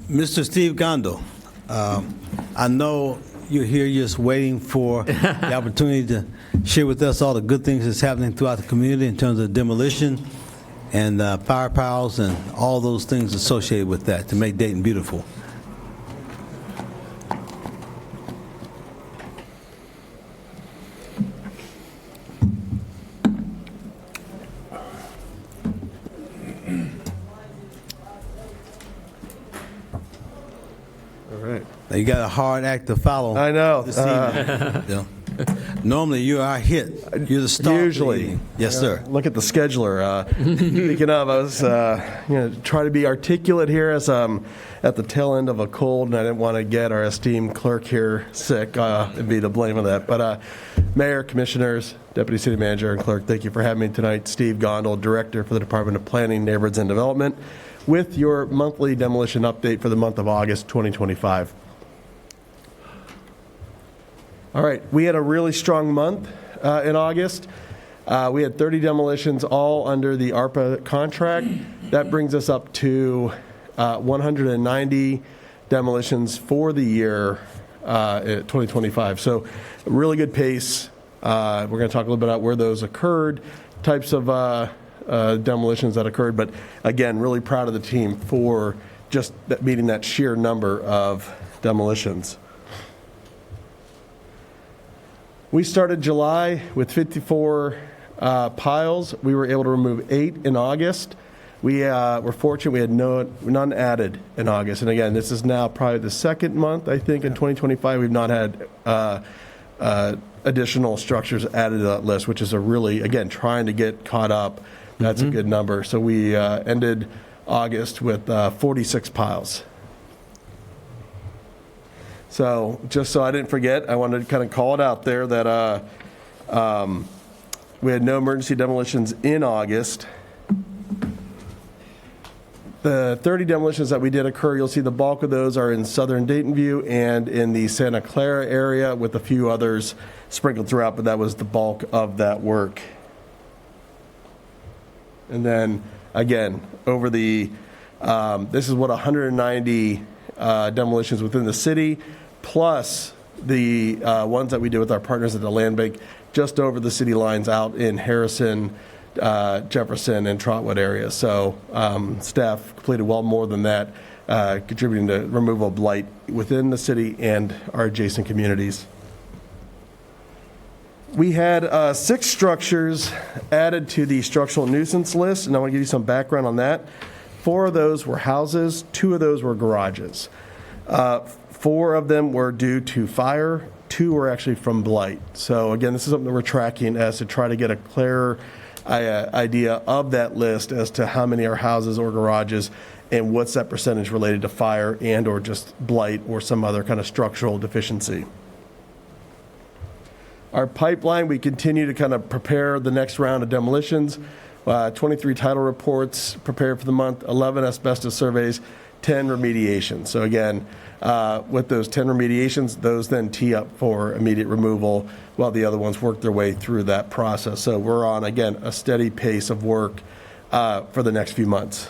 Mr. Steve Gondo, I know you're here just waiting for the opportunity to share with us all the good things that's happening throughout the community in terms of demolition and fire piles and all those things associated with that to make Dayton beautiful. Now, you got a hard act to follow. I know. This evening. Yeah. Normally, you're our hit. You're the star. Usually. Yes, sir. Look at the scheduler. Speaking of, I was trying to be articulate here as I'm at the tail end of a cold, and I didn't want to get our esteemed clerk here sick and be the blame of that. But Mayor, Commissioners, Deputy City Manager, and Clerk, thank you for having me tonight. Steve Gondel, Director for the Department of Planning, Neighborhoods, and Development, with your monthly demolition update for the month of August 2025. All right, we had a really strong month in August. We had 30 demolitions, all under the ARPA contract. That brings us up to 190 demolitions for the year 2025. So a really good pace. We're going to talk a little bit about where those occurred, types of demolitions that occurred. But again, really proud of the team for just meeting that sheer number of demolitions. We started July with 54 piles. We were able to remove 8 in August. We were fortunate we had none added in August. And again, this is now probably the second month, I think, in 2025 we've not had additional structures added to that list, which is a really, again, trying to get caught up. That's a good number. So we ended August with 46 piles. So just so I didn't forget, I wanted to kind of call it out there that we had no emergency demolitions in August. The 30 demolitions that we did occur, you'll see the bulk of those are in southern Dayton View and in the Santa Clara area, with a few others sprinkled throughout, but that was the bulk of that work. And then again, over the, this is what 190 demolitions within the city, plus the ones that we did with our partners at the land bank just over the city lines out in Harrison, Jefferson, and Trotwood areas. So staff completed well more than that, contributing to removal of blight within the city and our adjacent communities. We had 6 structures added to the structural nuisance list, and I want to give you some background on that. 4 of those were houses, 2 of those were garages. 4 of them were due to fire, 2 were actually from blight. So again, this is something that we're tracking as to try to get a clearer idea of that list as to how many are houses or garages and what's that percentage related to fire and or just blight or some other kind of structural deficiency. Our pipeline, we continue to kind of prepare the next round of demolitions. 23 title reports prepared for the month, 11 asbestos surveys, 10 remediations. So again, with those 10 remediations, those then tee up for immediate removal while the other ones work their way through that process. So we're on, again, a steady pace of work for the next few months.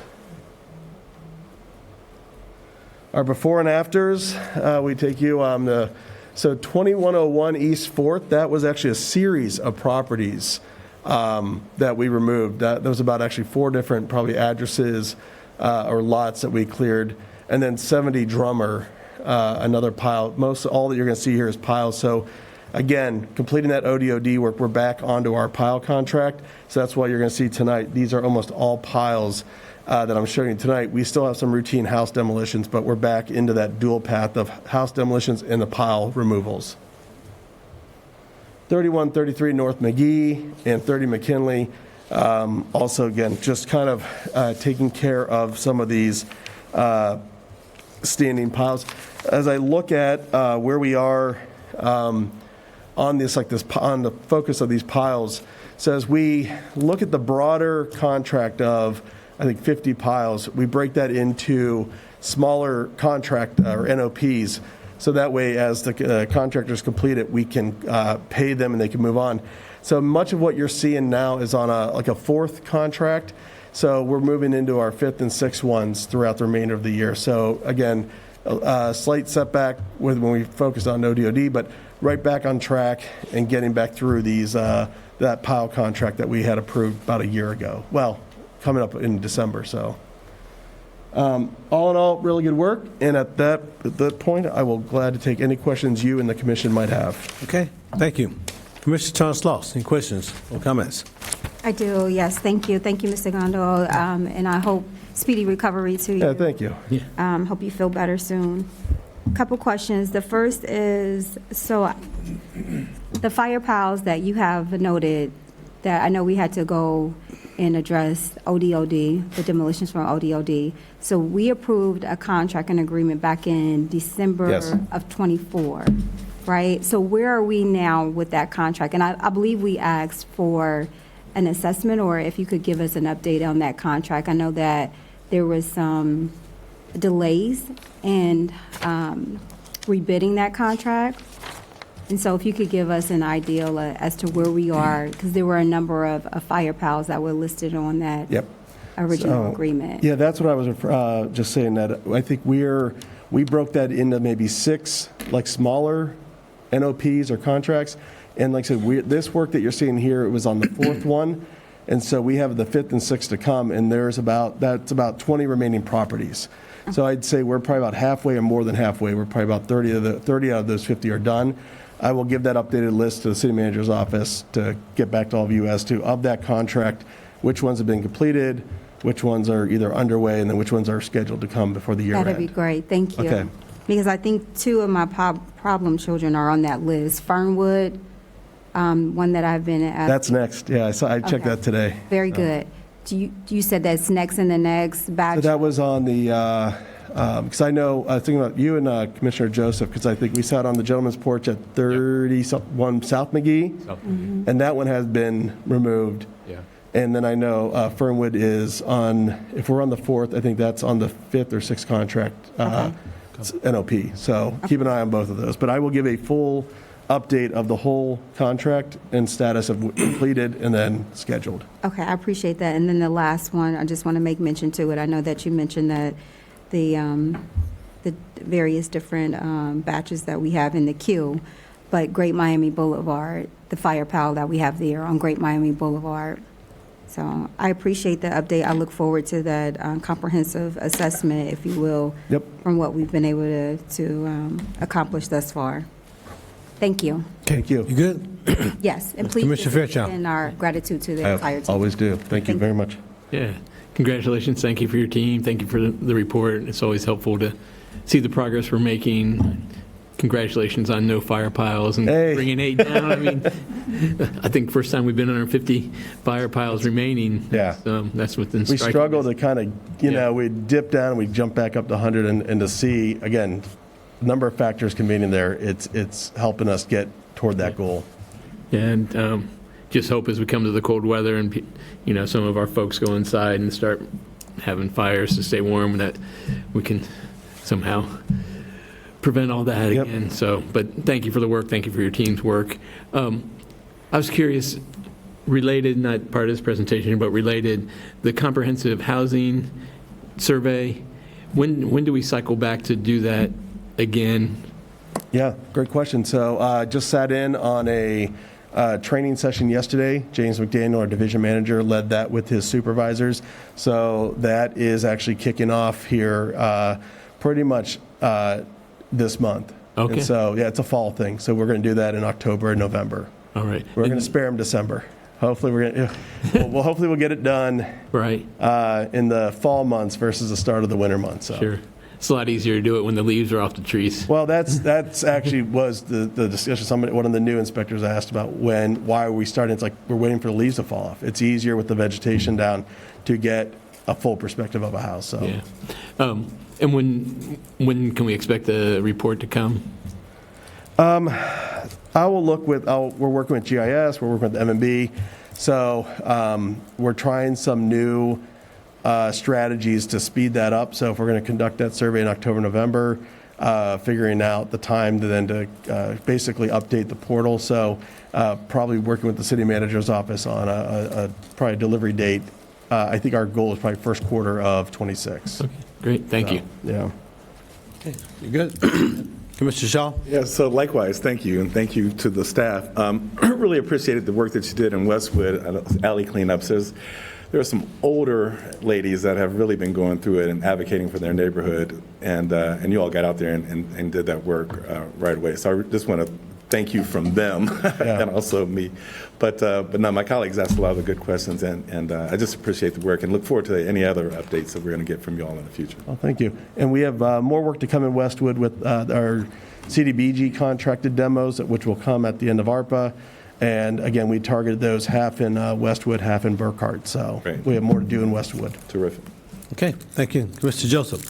Our before and afters, we take you on so 2101 East 4th, that was actually a series of properties that we removed. That was about actually 4 different probably addresses or lots that we cleared. And then 70 Drummer, another pile. Most all that you're going to see here is piles. So again, completing that ODOD work, we're back onto our pile contract. So that's what you're going to see tonight. These are almost all piles that I'm showing you tonight. We still have some routine house demolitions, but we're back into that dual path of house demolitions and the pile removals. 3133 North McGee and 30 McKinley. Also, again, just kind of taking care of some of these standing piles. As I look at where we are on this, on the focus of these piles, so as we look at the broader contract of, I think, 50 piles, we break that into smaller contract or NOPs. So that way, as the contractors complete it, we can pay them and they can move on. So much of what you're seeing now is on a fourth contract. So we're moving into our fifth and sixth ones throughout the remainder of the year. So again, a slight setback when we focused on ODOD, but right back on track and getting back through these that PILE contract that we had approved about a year ago. Well, coming up in December. So all in all, really good work. And at that point, I will glad to take any questions you and the commission might have. Okay, thank you. Commissioner Thomas-Sloss, any questions or comments? I do, yes. Thank you. Thank you, Mr. Gondo. And I hope speedy recovery to you. Yeah, thank you. Hope you feel better soon. Couple questions. The first is, so the fire piles that you have noted, that I know we had to go and address ODOD, the demolitions from ODOD. So we approved a contract and agreement back in December Yes. of '24, right? So where are we now with that contract? And I believe we asked for an assessment, or if you could give us an update on that contract. I know that there was some delays in rebidding that contract. And so if you could give us an idea as to where we are, because there were a number of fire piles that were listed on that Yep. original agreement. Yeah, that's what I was just saying, that I think we broke that into maybe 6 like smaller NOPs or contracts. And like I said, this work that you're seeing here, it was on the 4th one. And so we have the 5th and 6th to come, and that's about 20 remaining properties. So I'd say we're probably about halfway or more than halfway. We're probably about 30 out of those 50 are done. I will give that updated list to the city manager's office to get back to all of you as to, of that contract, which ones have been completed, which ones are either underway, and then which ones are scheduled to come before the year end. That'd be great. Thank you. Okay. Because I think 2 of my problem children are on that list. Fernwood, one that I've been at. That's next. Yeah, I checked Okay. that today. Very good. You said that's next in the next batch? So that was on the, because I know, I was thinking about you and Commissioner Joseph, because I think we sat on the gentleman's porch at 31 South McGee, and that one has been removed. Yeah. And then I know Fernwood is on, if we're on the 4th, I think that's on the 5th or 6th contract, NOP. So keep an eye on both of those. But I will give a full update of the whole contract and status of completed and then scheduled. Okay, I appreciate that. And then the last one, I just want to make mention to it. I know that you mentioned that the various different batches that we have in the queue, but Great Miami Boulevard, the fire pile that we have there on Great Miami Boulevard. So I appreciate the update. I look forward to that comprehensive assessment, if you will, Yep. from what we've been able to accomplish thus far. Thank you. Thank you. You good? Yes, and please Commissioner Fairchild. extend our gratitude to the I entire team. always do. Thank you very much. Yeah. Congratulations. Thank you for your team. Thank you for the report. It's always helpful to see the progress we're making. Congratulations on no fire piles and Hey. bringing 8 down. I mean, I think first time we've been under 50 fire piles remaining. Yeah. So that's within We striking struggle to distance. kind of, Yeah. we dip down, we jump back up to 100, and to see, again, number of factors convening there, it's helping us get toward that goal. And just hope as we come to the cold weather and, some of our folks go inside and start having fires to stay warm, that we can somehow prevent all that Yep. again. So, but thank you for the work. Thank you for your team's work. I was curious, related, not part of this presentation, but related, the comprehensive housing survey, when do we cycle back to do that again? Yeah, great question. So just sat in on a training session yesterday. James McDaniel, our division manager, led that with his supervisors. So that is actually kicking off here pretty much this month. Okay. And so, yeah, it's a fall thing. So we're going to do that in October and November. All right. We're going to spare them December. Hopefully hopefully we'll get it done Right. in the fall months versus the start of the winter months. So. Sure. It's a lot easier to do it when the leaves are off the trees. Well, that's actually was the discussion. One of the new inspectors asked about why are we starting? It's like we're waiting for the leaves to fall off. It's easier with the vegetation down to get a full perspective of a house. So. Yeah. And when can we expect the report to come? I will look with. We're working with GIS. We're working with M&B. So we're trying some new strategies to speed that up. So if we're going to conduct that survey in October, November, figuring out the time to then to basically update the portal. So probably working with the city manager's office on a probably delivery date. I think our goal is probably first quarter of 26. Okay, great, thank you. Yeah. You good? Commissioner Shaw? Yeah, so likewise, thank you, and thank you to the staff. Really appreciated the work that you did in Westwood, alley cleanups. There are some older ladies that have really been going through it and advocating for their neighborhood, and you all got out there and did that work right away. So I just want to thank you from them and also me. But no, my colleagues asked a lot of the good questions, and I just appreciate the work and look forward to any other updates that we're going to get from you all in the future. Well, thank you. And we have more work to come in Westwood with our CDBG contracted demos, which will come at the end of ARPA. And again, we targeted those half in Westwood, half in Burkhart. So Great. we have more to do in Westwood. Terrific. Okay, thank you. Commissioner Joseph?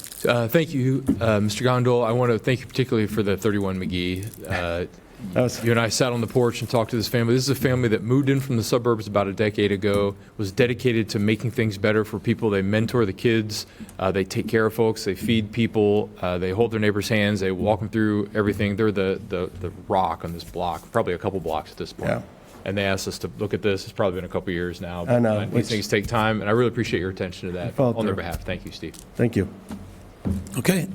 Thank you, Mr. Gondol. I want to thank you particularly for the 31 McGee. You and I sat on the porch and talked to this family. This is a family that moved in from the suburbs about a decade ago, was dedicated to making things better for people. They mentor the kids. They take care of folks. They feed people. They hold their neighbors' hands. They walk them through everything. They're the rock on this block, probably a couple blocks at this point. Yeah. And they asked us to look at this. It's probably been a couple years now. I know. These things take time, and I really appreciate your attention to that Followed on their through. behalf. Thank you, Steve. Thank you. Okay.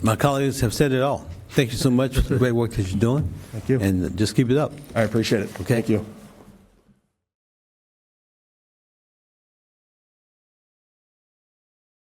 My colleagues have said it all. Thank you so much for the great work that you're doing. Thank you. And just keep it up. I appreciate it. Okay. Thank you.